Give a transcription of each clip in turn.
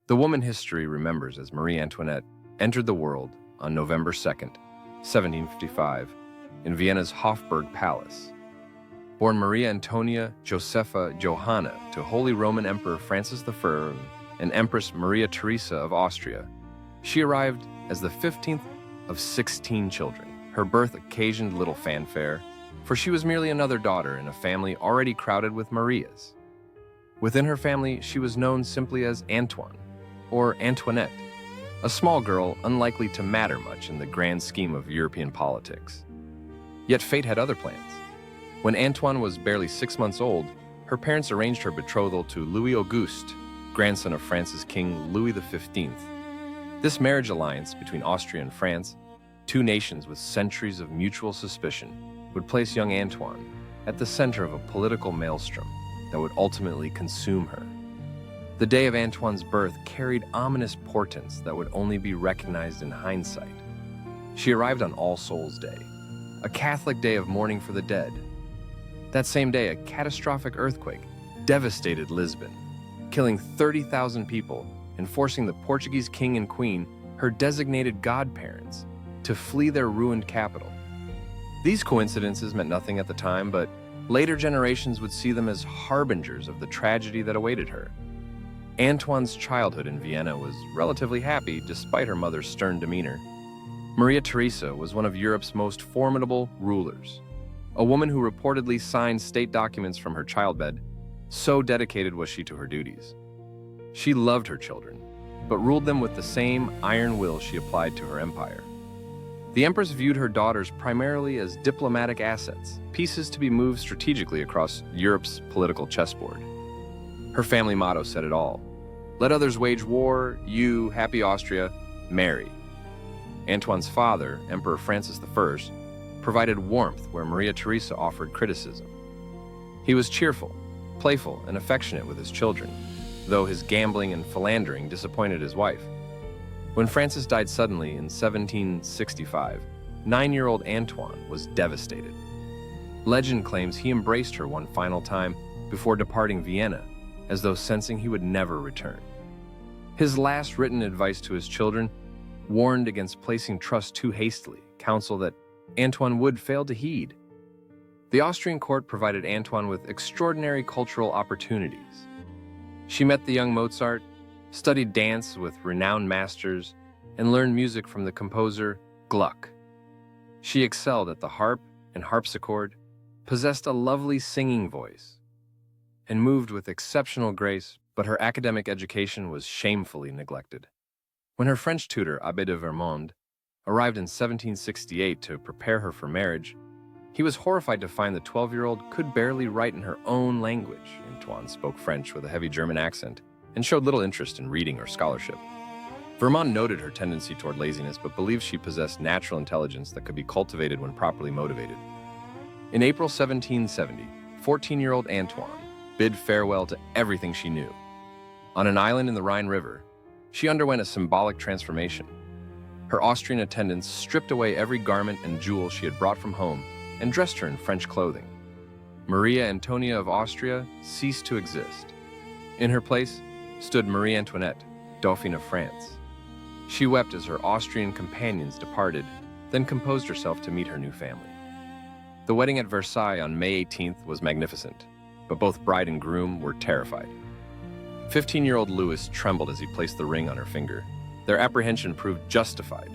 The woman history remembers as Marie Antoinette entered the world on November 2nd, 1755, in Vienna's Hofburg Palace. Born Maria Antonia Josepha Johanna to Holy Roman Emperor Francis I and Empress Maria Theresa of Austria, she arrived as the 15th of 16 children. Her birth occasioned little fanfare, for she was merely another daughter in a family already crowded with Marias. Within her family, she was known simply as Antoine, or Antoinette, a small girl unlikely to matter much in the grand scheme of European politics. Yet fate had other plans. When Antoine was barely 6 months old, her parents arranged her betrothal to Louis Auguste, grandson of France's King Louis XV. This marriage alliance between Austria and France, two nations with centuries of mutual suspicion, would place young Antoine at the center of a political maelstrom that would ultimately consume her. The day of Antoine's birth carried ominous portents that would only be recognized in hindsight. She arrived on All Souls' Day, a Catholic day of mourning for the dead. That same day, a catastrophic earthquake devastated Lisbon, killing 30,000 people and forcing the Portuguese king and queen, her designated godparents, to flee their ruined capital. These coincidences meant nothing at the time, but later generations would see them as harbingers of the tragedy that awaited her. Antoine's childhood in Vienna was relatively happy despite her mother's stern demeanor. Maria Theresa was one of Europe's most formidable rulers, a woman who reportedly signed state documents from her childbed, so dedicated was she to her duties. She loved her children, but ruled them with the same iron will she applied to her empire. The empress viewed her daughters primarily as diplomatic assets, pieces to be moved strategically across Europe's political chessboard. Her family motto said it all: let others wage war, you, happy Austria, marry. Antoine's father, Emperor Francis I, provided warmth where Maria Theresa offered criticism. He was cheerful, playful, and affectionate with his children, though his gambling and philandering disappointed his wife. When Francis died suddenly in 1765, 9-year-old Antoine was devastated. Legend claims he embraced her one final time before departing Vienna, as though sensing he would never return. His last written advice to his children warned against placing trust too hastily, counsel that Antoine would fail to heed. The Austrian court provided Antoine with extraordinary cultural opportunities. She met the young Mozart, studied dance with renowned masters, and learned music from the composer Gluck. She excelled at the harp and harpsichord, possessed a lovely singing voice, and moved with exceptional grace, but her academic education was shamefully neglected. When her French tutor, Abbé de Vermond, arrived in 1768 to prepare her for marriage, he was horrified to find the 12-year-old could barely write in her own language. Antoine spoke French with a heavy German accent and showed little interest in reading or scholarship. Vermond noted her tendency toward laziness, but believed she possessed natural intelligence that could be cultivated when properly motivated. In April 1770, 14-year-old Antoine bid farewell to everything she knew. On an island in the Rhine River, she underwent a symbolic transformation. Her Austrian attendants stripped away every garment and jewel she had brought from home and dressed her in French clothing. Maria Antonia of Austria ceased to exist. In her place stood Marie Antoinette, Dauphine of France. She wept as her Austrian companions departed, then composed herself to meet her new family. The wedding at Versailles on May 18th was magnificent, but both bride and groom were terrified. 15-year-old Louis trembled as he placed the ring on her finger. Their apprehension proved justified.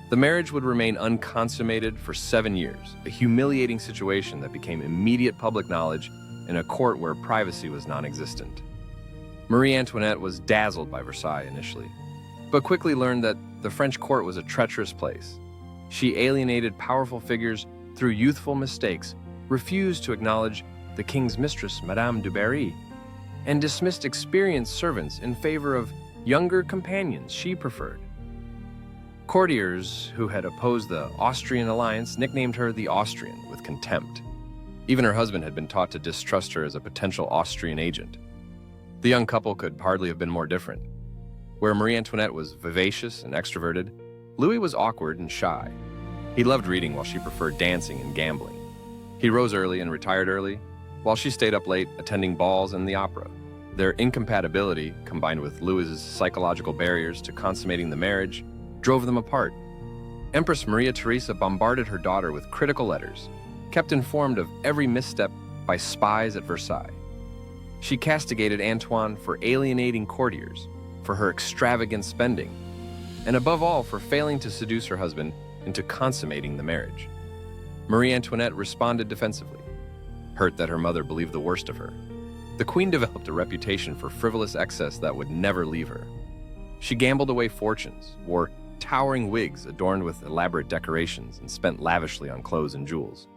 The marriage would remain unconsummated for 7 years, a humiliating situation that became immediate public knowledge in a court where privacy was non-existent. Marie Antoinette was dazzled by Versailles initially, but quickly learned that the French court was a treacherous place. She alienated powerful figures through youthful mistakes, refused to acknowledge the king's mistress, Madame du Barry, and dismissed experienced servants in favor of younger companions she preferred. Courtiers who had opposed the Austrian alliance nicknamed her the Austrian with contempt. Even her husband had been taught to distrust her as a potential Austrian agent. The young couple could hardly have been more different. Where Marie Antoinette was vivacious and extroverted, Louis was awkward and shy. He loved reading while she preferred dancing and gambling. He rose early and retired early, while she stayed up late attending balls and the opera. Their incompatibility, combined with Louis's psychological barriers to consummating the marriage, drove them apart. Empress Maria Theresa bombarded her daughter with critical letters, kept informed of every misstep by spies at Versailles. She castigated Antoine for alienating courtiers, for her extravagant spending, and above all for failing to seduce her husband into consummating the marriage. Marie Antoinette responded defensively, hurt that her mother believed the worst of her. The queen developed a reputation for frivolous excess that would never leave her. She gambled away fortunes, wore towering wigs adorned with elaborate decorations, and spent lavishly on clothes and jewels.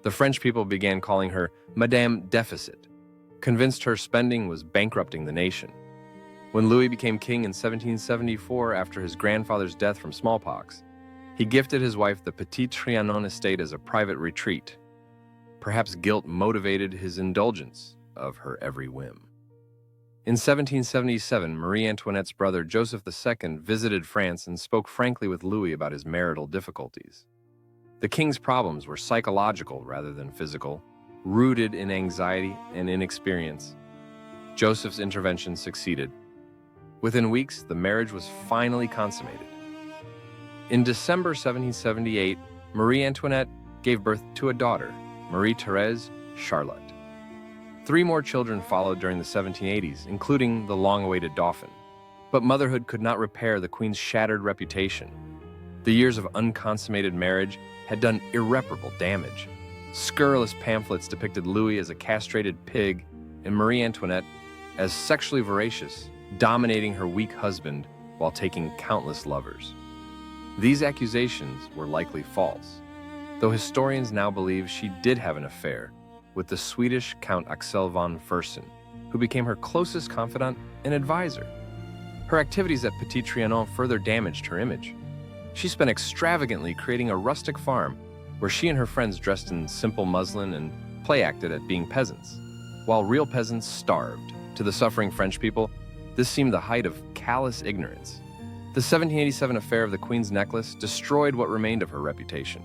The French people began calling her Madame Deficit, convinced her spending was bankrupting the nation. When Louis became king in 1774 after his grandfather's death from smallpox, he gifted his wife the Petit Trianon estate as a private retreat. Perhaps guilt motivated his indulgence of her every whim. In 1777, Marie Antoinette's brother Joseph II visited France and spoke frankly with Louis about his marital difficulties. The king's problems were psychological rather than physical, rooted in anxiety and inexperience. Joseph's intervention succeeded. Within weeks, the marriage was finally consummated. In December 1778, Marie Antoinette gave birth to a daughter, Marie-Thérèse Charlotte. 3 more children followed during the 1780s, including the long-awaited Dauphin. But motherhood could not repair the queen's shattered reputation. The years of unconsummated marriage had done irreparable damage. Scurrilous pamphlets depicted Louis as a castrated pig and Marie Antoinette as sexually voracious, dominating her weak husband while taking countless lovers. These accusations were likely false, though historians now believe she did have an affair with the Swedish Count Axel von Fersen, who became her closest confidant and advisor. Her activities at Petit Trianon further damaged her image. She spent extravagantly creating a rustic farm where she and her friends dressed in simple muslin and play-acted at being peasants, while real peasants starved. To the suffering French people, this seemed the height of callous ignorance. The 1787 affair of the Queen's necklace destroyed what remained of her reputation.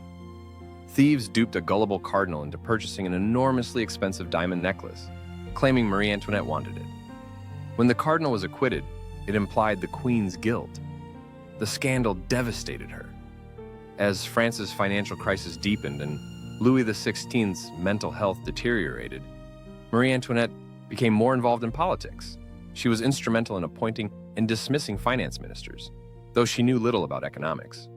Thieves duped a gullible cardinal into purchasing an enormously expensive diamond necklace, claiming Marie Antoinette wanted it. When the cardinal was acquitted, it implied the Queen's guilt. The scandal devastated her. As France's financial crisis deepened and Louis XVI's mental health deteriorated, Marie Antoinette became more involved in politics. She was instrumental in appointing and dismissing finance ministers, though she knew little about economics.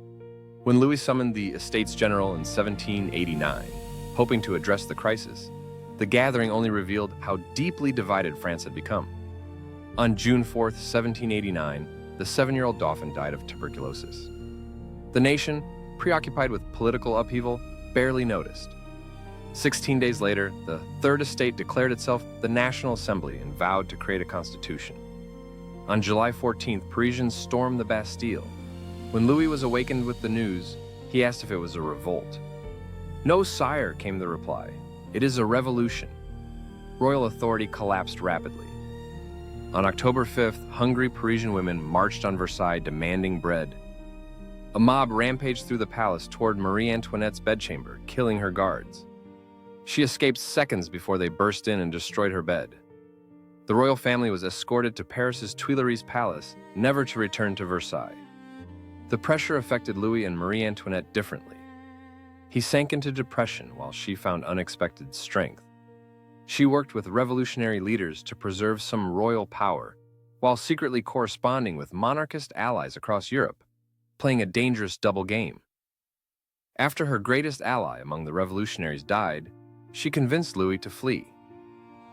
When Louis summoned the Estates General in 1789, hoping to address the crisis, the gathering only revealed how deeply divided France had become. On June 4, 1789, the 7-year-old Dauphin died of tuberculosis. The nation, preoccupied with political upheaval, barely noticed. 16 days later, the Third Estate declared itself the National Assembly and vowed to create a constitution. On July 14th, Parisians stormed the Bastille. When Louis was awakened with the news, he asked if it was a revolt. "No, sire," came the reply. "It is a revolution." Royal authority collapsed rapidly. On October 5th, hungry Parisian women marched on Versailles demanding bread. A mob rampaged through the palace toward Marie Antoinette's bedchamber, killing her guards. She escaped seconds before they burst in and destroyed her bed. The royal family was escorted to Paris's Tuileries Palace, never to return to Versailles. The pressure affected Louis and Marie Antoinette differently. He sank into depression while she found unexpected strength. She worked with revolutionary leaders to preserve some royal power, while secretly corresponding with monarchist allies across Europe, playing a dangerous double game. After her greatest ally among the revolutionaries died, she convinced Louis to flee.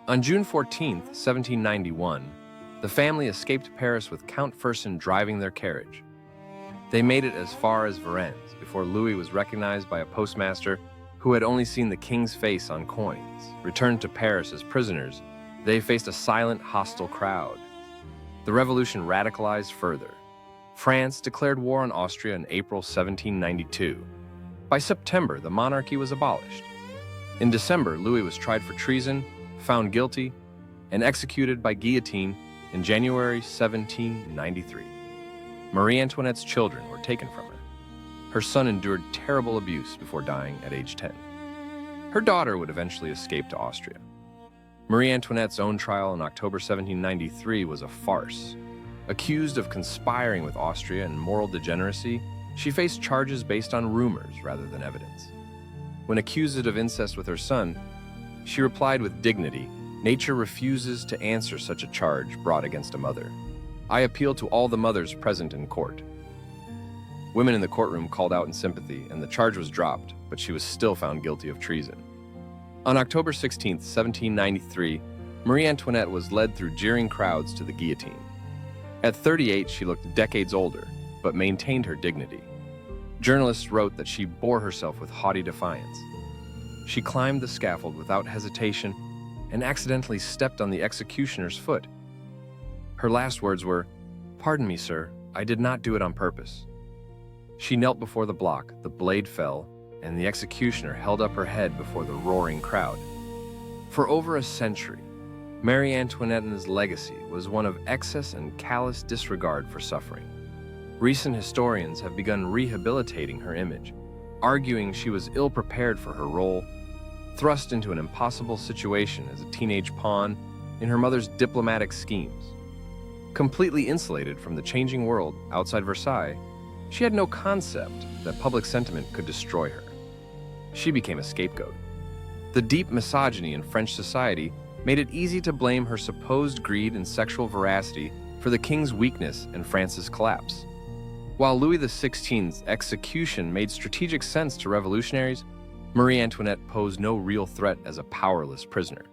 On June 14, 1791, the family escaped Paris with Count Fersen driving their carriage. They made it as far as Varennes before Louis was recognized by a postmaster who had only seen the king's face on coins. Returned to Paris as prisoners, they faced a silent, hostile crowd. The revolution radicalized further. France declared war on Austria in April 1792. By September, the monarchy was abolished. In December, Louis was tried for treason, found guilty, and executed by guillotine in January 1793. Marie Antoinette's children were taken from her. Her son endured terrible abuse before dying at age 10. Her daughter would eventually escape to Austria. Marie Antoinette's own trial in October 1793 was a farce. Accused of conspiring with Austria and moral degeneracy, she faced charges based on rumors rather than evidence. When accused of incest with her son, she replied with dignity, "Nature refuses to answer such a charge brought against a mother. I appeal to all the mothers present in court." Women in the courtroom called out in sympathy, and the charge was dropped, but she was still found guilty of treason. On October 16, 1793, Marie Antoinette was led through jeering crowds to the guillotine. At 38, she looked decades older, but maintained her dignity. Journalists wrote that she bore herself with haughty defiance. She climbed the scaffold without hesitation and accidentally stepped on the executioner's foot. Her last words were, "Pardon me, sir, I did not do it on purpose." She knelt before the block, the blade fell, and the executioner held up her head before the roaring crowd. For over a century, Marie Antoinette's legacy was one of excess and callous disregard for suffering. Recent historians have begun rehabilitating her image, arguing she was ill-prepared for her role, thrust into an impossible situation as a teenage pawn in her mother's diplomatic schemes. Completely insulated from the changing world outside Versailles, she had no concept that public sentiment could destroy her. She became a scapegoat. The deep misogyny in French society made it easy to blame her supposed greed and sexual veracity for the king's weakness and France's collapse. While Louis XVI's execution made strategic sense to revolutionaries, Marie Antoinette posed no real threat as a powerless prisoner.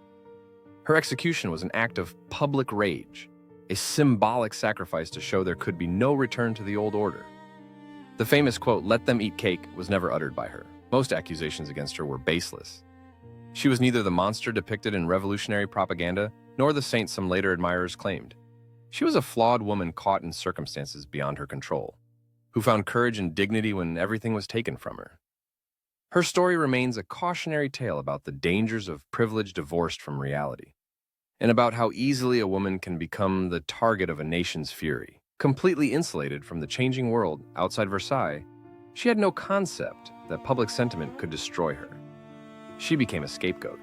Her execution was an act of public rage, a symbolic sacrifice to show there could be no return to the old order. The famous quote, "Let them eat cake," was never uttered by her. Most accusations against her were baseless. She was neither the monster depicted in revolutionary propaganda, nor the saint some later admirers claimed. She was a flawed woman caught in circumstances beyond her control, who found courage and dignity when everything was taken from her. Her story remains a cautionary tale about the dangers of privilege divorced from reality, and about how easily a woman can become the target of a nation's fury. Completely insulated from the changing world outside Versailles, she had no concept that public sentiment could destroy her. She became a scapegoat.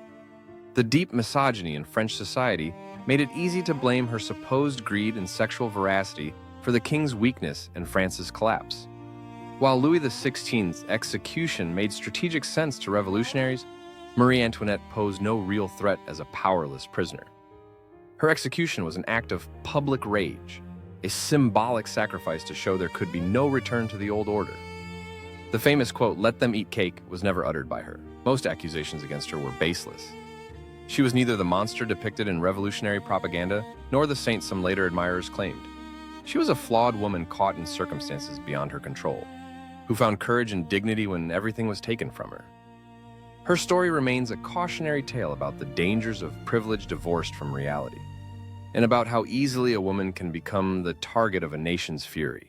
The deep misogyny in French society made it easy to blame her supposed greed and sexual veracity for the king's weakness and France's collapse. While Louis XVI's execution made strategic sense to revolutionaries, Marie Antoinette posed no real threat as a powerless prisoner. Her execution was an act of public rage, a symbolic sacrifice to show there could be no return to the old order. The famous quote, "Let them eat cake," was never uttered by her. Most accusations against her were baseless. She was neither the monster depicted in revolutionary propaganda, nor the saint some later admirers claimed. She was a flawed woman caught in circumstances beyond her control, who found courage and dignity when everything was taken from her. Her story remains a cautionary tale about the dangers of privilege divorced from reality, and about how easily a woman can become the target of a nation's fury.